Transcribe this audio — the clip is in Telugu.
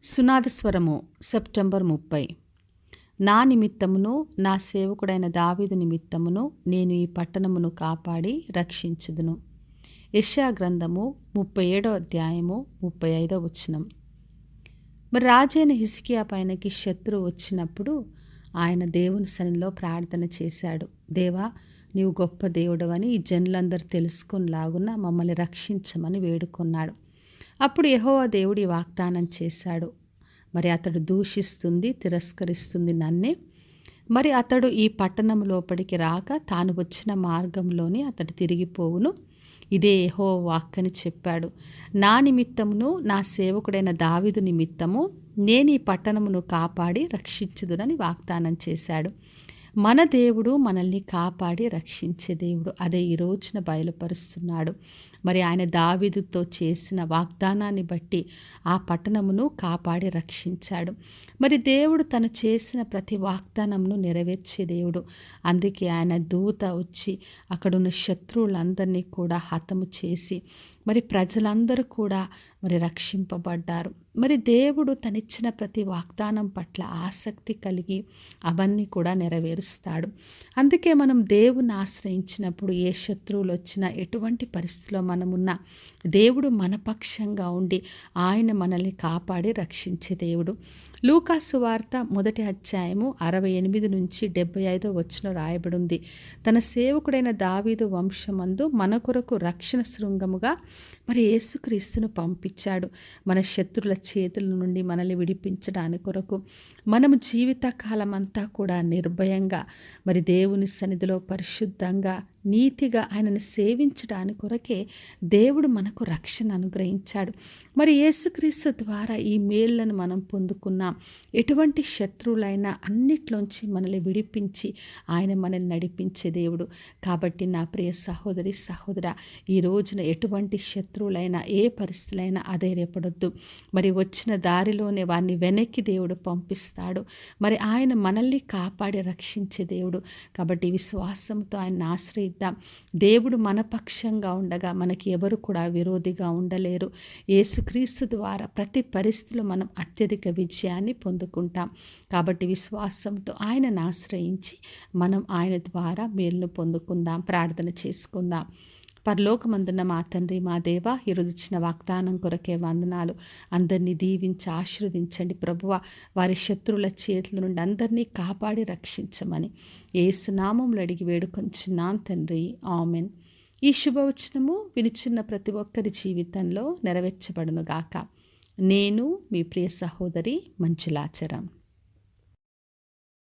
సునాదస్వరము సెప్టెంబర్ 30. నా నిమిత్తమును నా సేవకుడైన దావీదు నిమిత్తమును నేను ఈ పట్టణమును కాపాడి రక్షించుదును. యెషయా గ్రంథము 37వ అధ్యాయము 35వ వచనం. మరి రాజైన హిజ్కియా పైనకి శత్రువు వచ్చినప్పుడు ఆయన దేవుని సన్నిధిలో ప్రార్థన చేశాడు. దేవా, నీవు గొప్ప దేవుడవని ఈ జనులందరూ తెలుసుకొనిలాగున మమ్మల్ని రక్షించమని వేడుకొన్నాడు. అప్పుడు యెహోవా దేవుడు ఈ వాగ్దానం చేశాడు. మరి అతడు దూషిస్తుంది, తిరస్కరిస్తుంది నన్నే. మరి అతడు ఈ పట్టణం లోపలికి రాక తాను వచ్చిన మార్గంలోనే అతడు తిరిగిపోవును. ఇదే యెహోవా వాక్కని చెప్పాడు. నా నిమిత్తమును నా సేవకుడైన దావీదు నిమిత్తము నేను ఈ పట్టణమును కాపాడి రక్షించుదునని వాగ్దానం చేశాడు. మన దేవుడు మనల్ని కాపాడి రక్షించే దేవుడు. అదే ఈ రోజున బయలుపరుస్తున్నాడు. మరి ఆయన దావీదుతో చేసిన వాగ్దానాన్ని బట్టి ఆ పట్టణమును కాపాడి రక్షించాడు. మరి దేవుడు తను చేసిన ప్రతి వాగ్దానమును నెరవేర్చే దేవుడు. అందుకే ఆయన దూత వచ్చి అక్కడున్న శత్రువులందరినీ కూడా హతము చేసి మరి ప్రజలందరూ కూడా మరి రక్షింపబడ్డారు. మరి దేవుడు తనిచ్చిన ప్రతి వాగ్దానం పట్ల ఆసక్తి కలిగి అవన్నీ కూడా నెరవేరుస్తాడు. అందుకే మనం దేవుని ఆశ్రయించినప్పుడు ఏ శత్రువులు వచ్చినా, ఎటువంటి పరిస్థితిలో మనమున్నా దేవుడు మన పక్షంగా ఉండి ఆయన మనల్ని కాపాడి రక్షించే దేవుడు. లూకా సువార్త 1వ అధ్యాయము 68 నుంచి 75వ వచనం రాయబడి ఉంది. తన సేవకుడైన దావీదు వంశమందు మన కొరకు రక్షణ శృంగముగా మరి యేసుక్రీస్తును పంపించాడు. మన శత్రుల చేతుల నుండి మనల్ని విడిపించడానికి కొరకు మనము జీవితకాలం అంతా కూడా నిర్భయంగా మరి దేవుని సన్నిధిలో పరిశుద్ధంగా నీతిగా ఆయనను సేవించడానికి కొరకే దేవుడు మనకు రక్షణ అనుగ్రహించాడు. మరి యేసుక్రీస్తు ద్వారా ఈ మేళ్లను మనం పొందుకున్నాం. ఎటువంటి శత్రువులైనా అన్నిట్లోంచి మనల్ని విడిపించి ఆయన మనల్ని నడిపించే దేవుడు. కాబట్టి నా ప్రియ సహోదరి సహోదరా, ఈ రోజున ఎటువంటి శత్రువులైనా ఏ పరిస్థితులైనా అధైర్యపడొద్దు. మరి వచ్చిన దారిలోనే వారిని వెనక్కి దేవుడు పంపిస్తాడు. మరి ఆయన మనల్ని కాపాడి రక్షించే దేవుడు. కాబట్టి విశ్వాసంతో ఆయన ఆశ్రయిద్దాం. దేవుడు మన పక్షంగా ఉండగా మనకి ఎవరు కూడా విరోధిగా ఉండలేరు. యేసుక్రీస్తు ద్వారా ప్రతి పరిస్థితిలో మనం అత్యధిక విజయాన్ని పొందుకుంటాం. కాబట్టి విశ్వాసంతో ఆయనను ఆశ్రయించి మనం ఆయన ద్వారా మేలును పొందుకుందాం. ప్రార్థన చేసుకుందాం. పరలోకమందున్న మా తండ్రి, మా దేవ, ఈరోజు ఇచ్చిన వాగ్దానం కొరకే వందనాలు. అందరినీ దీవించి ఆశీర్వదించండి ప్రభువా. వారి శత్రువుల చేతుల నుండి అందరినీ కాపాడి రక్షించమని యేసు నామములో అడిగి వేడుకొంచున్నాను తండ్రి, ఆమెన్. ఈ శుభవచనము వినిచున్న ప్రతి ఒక్కరి జీవితంలో నెరవేర్చబడును గాక. నేను మీ ప్రియ సహోదరి మంజులాచరం.